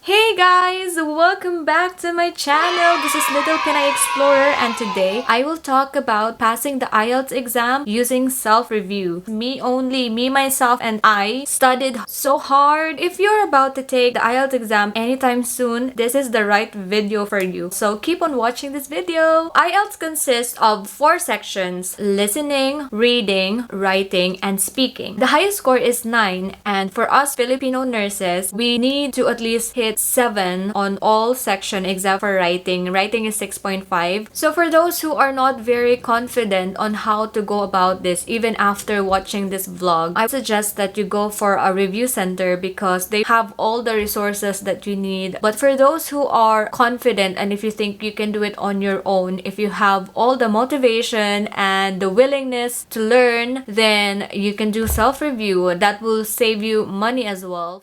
Hey guys! Welcome back to my channel! This is Little Pinay Explorer and today I will talk about passing the IELTS exam using self-review. Me, myself, and I studied so hard. If you're about to take the IELTS exam anytime soon, this is the right video for you. So keep on watching this video. IELTS consists of 4 sections: listening, reading, writing, and speaking. The highest score is 9, and for us Filipino nurses, we need to at least hit 7 on all section except for writing. Writing is 6.5. So for those who are not very confident on how to go about this, even after watching this vlog, I suggest that you go for a review center because they have all the resources that you need. But for those who are confident and if you think you can do it on your own, if you have all the motivation and the willingness to learn, then you can do self-review. That will save you money as well.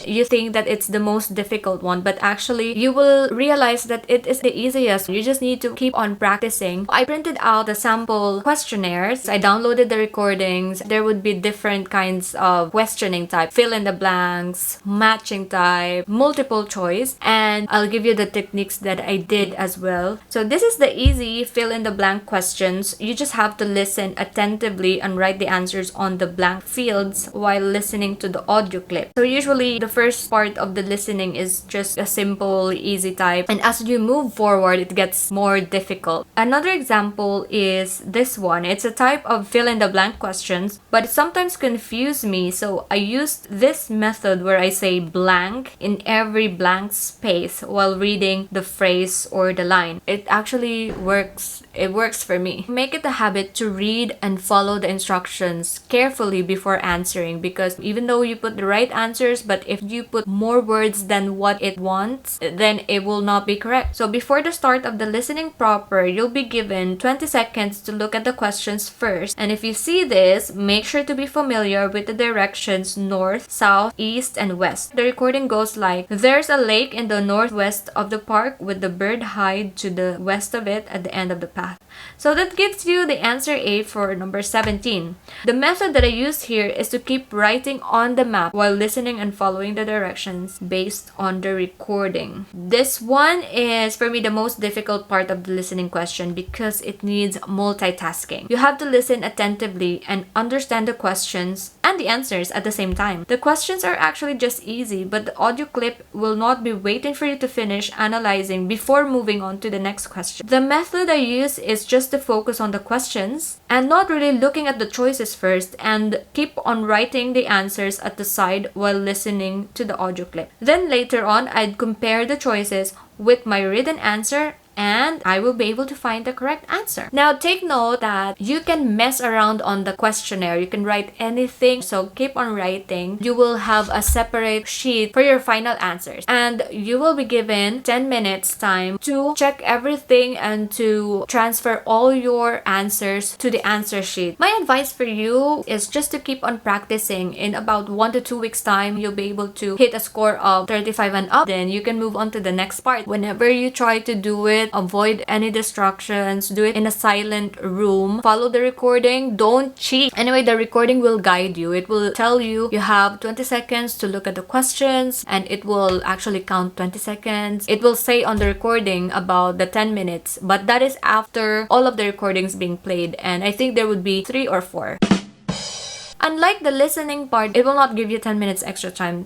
You think that it's the most difficult one, but actually you will realize that it is the easiest. You just need to keep on practicing. I printed out the sample questionnaires. I downloaded the recordings. There would be different kinds of questioning type: fill in the blanks, matching type, multiple choice, and I'll give you the techniques that I did as well. So this is the easy fill in the blank questions. You just have to listen attentively and write the answers on the blank fields while listening to the audio clip. So usually the first part of the listening is just a simple, easy type, and as you move forward, it gets more difficult. Another example is this one. It's a type of fill in the blank questions, but it sometimes confused me, so I used this method where I say blank in every blank space while reading the phrase or the line. It actually works. It works for me. Make it a habit to read and follow the instructions carefully before answering, because even though you put the right answers, but if you put more words than what it wants, then it will not be correct. So before the start of the listening proper, you'll be given 20 seconds to look at the questions first. And if you see this, make sure to be familiar with the directions north, south, east, and west. The recording goes like, there's a lake in the northwest of the park with the bird hide to the west of it at the end of the path. So that gives you the answer A for number 17. The method that I used here is to keep writing on the map while listening and following the directions based on the recording. This one is for me the most difficult part of the listening question because it needs multitasking. You have to listen attentively and understand the questions and the answers at the same time. The questions are actually just easy, but the audio clip will not be waiting for you to finish analyzing before moving on to the next question. The method I use is just to focus on the questions and not really looking at the choices first, and keep on writing the answers at the side while listening to the audio clip. Then later on, I'd compare the choices with my written answer and I will be able to find the correct answer. Now take note that you can mess around on the questionnaire. You can write anything, so keep on writing. You will have a separate sheet for your final answers, and you will be given 10 minutes time to check everything and to transfer all your answers to the answer sheet. My advice for you is just to keep on practicing. In about 1 to 2 weeks time, you'll be able to hit a score of 35 and up. Then you can move on to the next part. Whenever you try to do it, avoid any distractions. Do it in a silent room. Follow the recording. Don't cheat. Anyway, the recording will guide you. It will tell you you have 20 seconds to look at the questions, and it will actually count 20 seconds. It will say on the recording about the 10 minutes, but that is after all of the recordings being played, and I think there would be 3 or 4. Unlike the listening part, it will not give you 10 minutes extra time.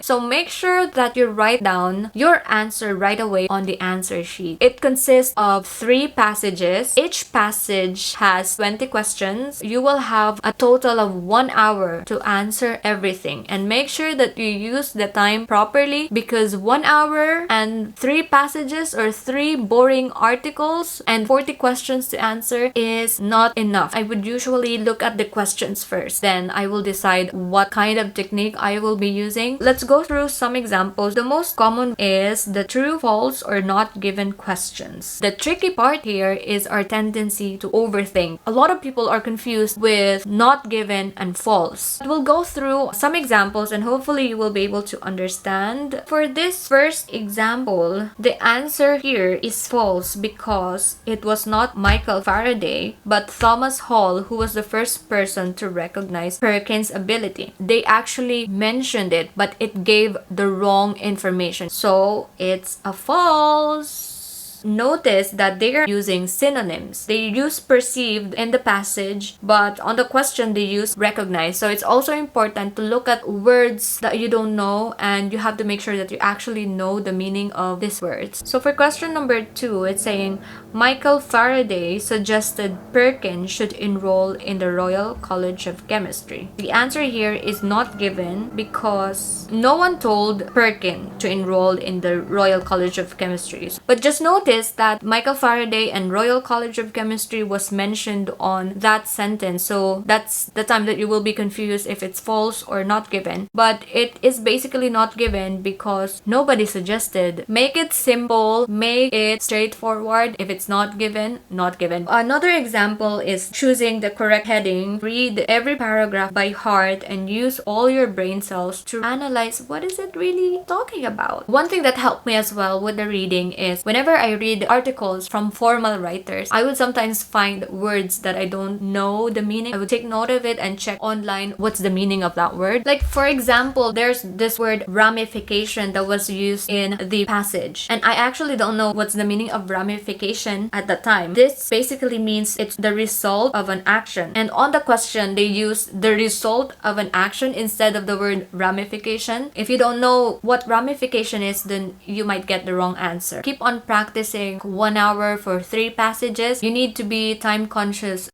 So make sure that you write down your answer right away on the answer sheet. It consists of 3 passages. Each passage has 20 questions. You will have a total of 1 hour to answer everything. And make sure that you use the time properly, because 1 hour and 3 passages or 3 boring articles and 40 questions to answer is not enough. I would usually look at the questions first. Then I will decide what kind of technique I will be using. Let's go through some examples. The most common is the true, false, or not given questions. The tricky part here is our tendency to overthink. A lot of people are confused with not given and false. We'll go through some examples and hopefully you will be able to understand. For this first example, the answer here is false because it was not Michael Faraday but Thomas Hall who was the first person to recognize Perkins' ability. They actually mentioned it, but it gave the wrong information. So it's a false. Notice that they are using synonyms. They use perceived in the passage, but on the question they use recognize. So it's also important to look at words that you don't know, and you have to make sure that you actually know the meaning of these words. So for question number 2, it's saying Michael Faraday suggested Perkins should enroll in the Royal College of Chemistry. The answer here is not given because no one told Perkins to enroll in the Royal College of Chemistry. But just notice that Michael Faraday and Royal College of Chemistry was mentioned on that sentence. So that's the time that you will be confused if it's false or not given. But it is basically not given because nobody suggested. Make it simple, make it straightforward. If it's not given, not given. Another example is choosing the correct heading. Read every paragraph by heart and use all your brain cells to analyze what is it really talking about. One thing that helped me as well with the reading is whenever I read articles from formal writers, I would sometimes find words that I don't know the meaning. I would take note of it and check online what's the meaning of that word. Like for example, there's this word ramification that was used in the passage, and I actually don't know what's the meaning of ramification at the time. This basically means it's the result of an action, and on the question they use the result of an action instead of the word ramification. If you don't know what ramification is, then you might get the wrong answer. Keep on practicing 1 hour for 3 passages. You need to be time conscious.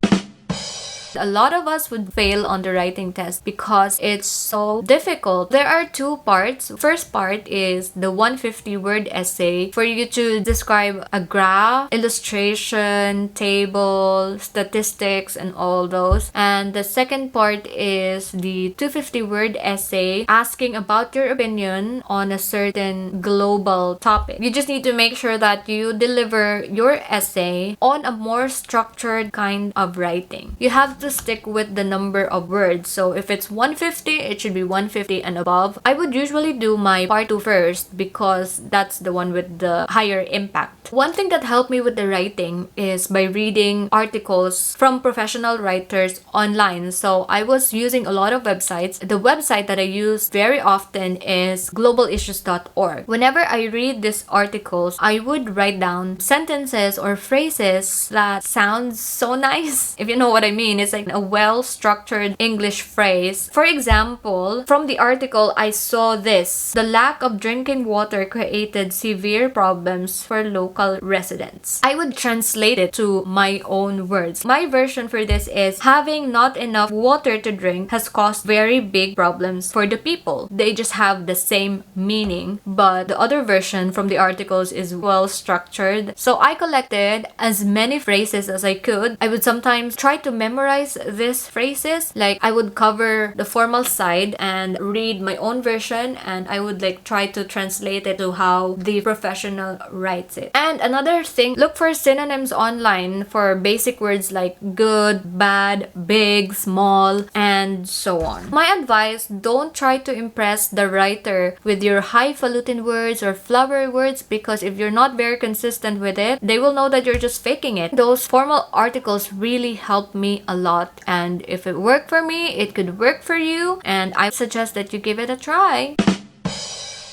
A lot of us would fail on the writing test because it's so difficult. There are 2 parts. First part is the 150 word essay for you to describe a graph, illustration, table, statistics, and all those. And the second part is the 250 word essay asking about your opinion on a certain global topic. You just need to make sure that you deliver your essay on a more structured kind of writing. You have to stick with the number of words. So if it's 150, it should be 150 and above. I would usually do my part 2 first because that's the one with the higher impact. One thing that helped me with the writing is by reading articles from professional writers online. So I was using a lot of websites. The website that I use very often is globalissues.org. Whenever I read these articles, I would write down sentences or phrases that sound so nice. If you know what I mean, it's like a well-structured English phrase. For example, from the article, I saw this: the lack of drinking water created severe problems for local residents. I would translate it to my own words. My version for this is having not enough water to drink has caused very big problems for the people. They just have the same meaning, but the other version from the articles is well-structured. So I collected as many phrases as I could. I would sometimes try to memorize these phrases. Like I would cover the formal side and read my own version, and I would like try to translate it to how the professional writes it. And another thing, look for synonyms online for basic words like good, bad, big, small, and so on. My advice, don't try to impress the writer with your highfalutin words or flowery words, because if you're not very consistent with it, they will know that you're just faking it. Those formal articles really helped me a lot, and if it worked for me, it could work for you, and I suggest that you give it a try.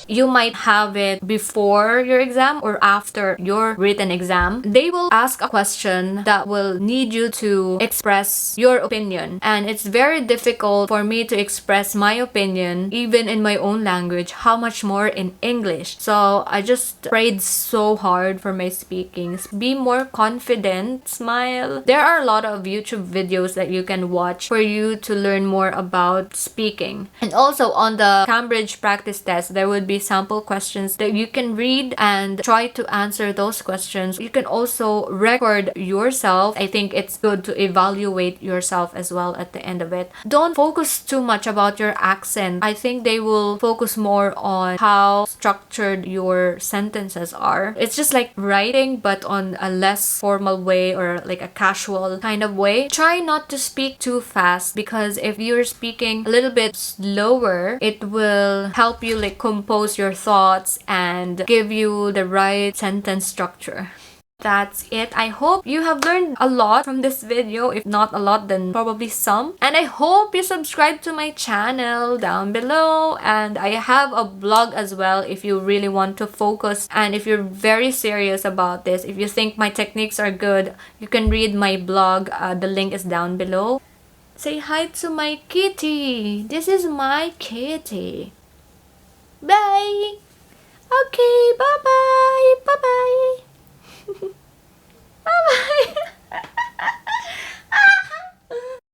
You might have it before your exam or after your written exam. They will ask a question that will need you to express your opinion. And it's very difficult for me to express my opinion, even in my own language, how much more in English. So I just prayed so hard for my speaking. Be more confident, smile. There are a lot of YouTube videos that you can watch for you to learn more about speaking. And also on the Cambridge practice test, there would be sample questions that you can read and try to answer those questions. You can also record yourself. I think it's good to evaluate yourself as well at the end of it. Don't focus too much about your accent. I think they will focus more on how structured your sentences are. It's just like writing, but on a less formal way or like a casual kind of way. Try not to speak too fast, because if you're speaking a little bit slower, it will help you like compose your thoughts and give you the right sentence structure. That's it. I hope you have learned a lot from this video. If not a lot, then probably some. And I hope you subscribe to my channel down below. And I have a blog as well if you really want to focus and if you're very serious about this. If you think my techniques are good, you can read my blog. The link is down below. Say hi to my kitty. This is my kitty. Bye. Okay, bye.